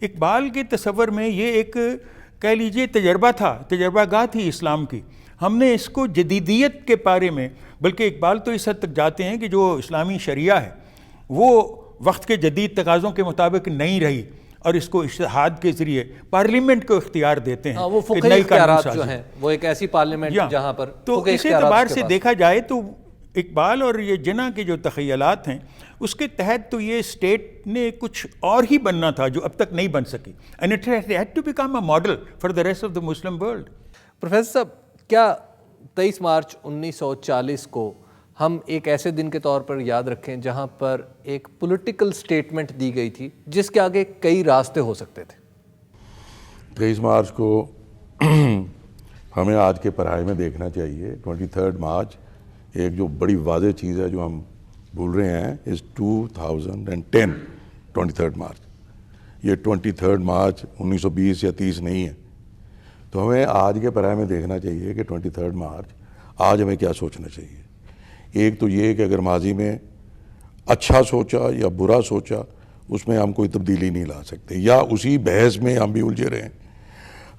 اقبال کے تصور میں یہ ایک کہہ لیجئے تجربہ تھا، تجربہ گاہ تھی اسلام کی. ہم نے اس کو جدیدیت کے بارے میں، بلکہ اقبال تو اس حد تک جاتے ہیں کہ جو اسلامی شریعہ ہے وہ وقت کے جدید تقاضوں کے مطابق نہیں رہی، اور اس کو اجتہاد کے ذریعے پارلیمنٹ کو اختیار دیتے ہیں. وہ فقہی اختیارات جو ہیں، وہ ایک ایسی پارلیمنٹ جہاں پر تو اس اعتبار سے دیکھا جائے تو اقبال اور یہ جناح کے جو تخیلات ہیں اس کے تحت تو یہ اسٹیٹ نے کچھ اور ہی بننا تھا جو اب تک نہیں بن سکی. And it had to become a model for the rest of the Muslim world. Professor صاحب، کیا 23 مارچ 1940 کو ہم ایک ایسے دن کے طور پر یاد رکھیں جہاں پر ایک پولیٹیکل سٹیٹمنٹ دی گئی تھی جس کے آگے کئی راستے ہو سکتے تھے؟ 23 مارچ کو ہمیں آج کے پڑھائی میں دیکھنا چاہیے. 23 مارچ ایک جو بڑی واضح چیز ہے جو ہم بھول رہے ہیں از 2010 23 مارچ. یہ 23 مارچ 1920 یا 30 نہیں ہے. تو ہمیں آج کے پڑھائی میں دیکھنا چاہیے کہ 23 مارچ آج ہمیں کیا سوچنا چاہیے. ایک تو یہ کہ اگر ماضی میں اچھا سوچا یا برا سوچا اس میں ہم کوئی تبدیلی نہیں لا سکتے، یا اسی بحث میں ہم بھی الجھے رہے ہیں.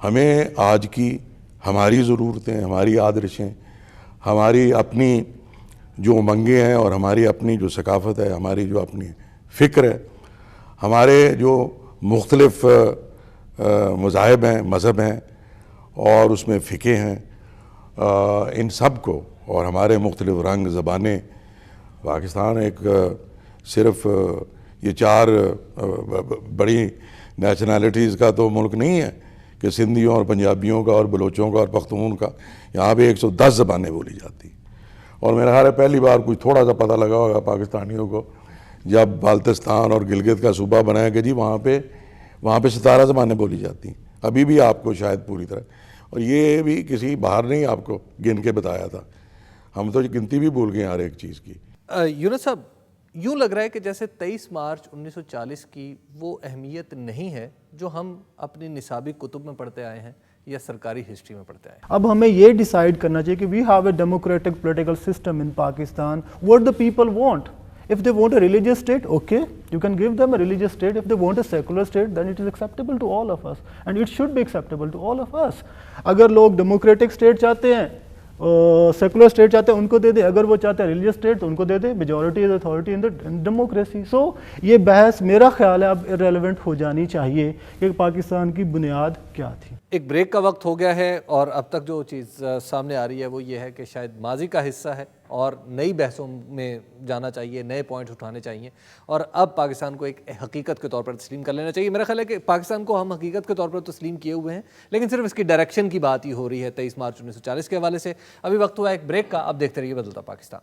ہمیں آج کی ہماری ضرورتیں، ہماری آدرشیں، ہماری اپنی جو امنگیں ہیں اور ہماری اپنی جو ثقافت ہے، ہماری جو اپنی فکر ہے، ہمارے جو مختلف مذاہب ہیں، مذہب ہیں اور اس میں فقہ ہیں، ان سب کو، اور ہمارے مختلف رنگ، زبانیں. پاکستان ایک صرف یہ 4 بڑی نیشنلٹیز کا تو ملک نہیں ہے کہ سندھیوں اور پنجابیوں کا اور بلوچوں کا اور پختون کا. یہاں پہ 110 زبانیں بولی جاتی. اور میرا خیال ہے پہلی بار کچھ تھوڑا سا پتہ لگا ہوگا پاکستانیوں کو جب بالتستان اور گلگت کا صوبہ بنایا کہ جی وہاں پہ 17 زبانیں بولی جاتی ہیں. ابھی بھی آپ کو شاید پوری طرح، اور یہ بھی کسی باہر نہیں آپ کو گن کے بتایا تھا. ہم تو گنتی بھی بھول گئے ہر ایک چیز کی. یونس صاحب، یوں لگ رہا ہے کہ جیسے 23 مارچ 1940 کی وہ اہمیت نہیں ہے جو ہم اپنی نصابی کتب میں پڑھتے آئے ہیں یا سرکاری ہسٹری میں پڑھتے آئے ہیں. اب ہمیں یہ ڈیسائیڈ کرنا چاہیے کہ we have a democratic political system in Pakistan. What the people want. If they want a religious state, okay, you can give them a religious state. If they want a secular state, then it is acceptable to all of us. And it should be acceptable to all of us. اگر لوگ democratic state چاہتے ہیں، secular state چاہتے ہیں، ان کو دے دیں. اگر وہ چاہتے ہیں ریلیجیس اسٹیٹ تو ان کو دے دیں. Majority is authority in the democracy. سو یہ بحث میرا خیال ہے اب ارریلیونٹ ہو جانی چاہیے کہ پاکستان کی بنیاد کیا تھی. ایک بریک کا وقت ہو گیا ہے، اور اب تک جو چیز سامنے آ رہی ہے وہ یہ ہے کہ شاید ماضی کا حصہ ہے اور نئی بحثوں میں جانا چاہیے، نئے پوائنٹس اٹھانے چاہیے، اور اب پاکستان کو ایک حقیقت کے طور پر تسلیم کر لینا چاہیے. میرا خیال ہے کہ پاکستان کو ہم حقیقت کے طور پر تسلیم کیے ہوئے ہیں، لیکن صرف اس کی ڈائریکشن کی بات ہی ہو رہی ہے 23 مارچ 1940 کے حوالے سے. ابھی وقت ہوا ہے ایک بریک کا. اب دیکھتے رہیے بدلتا پاکستان.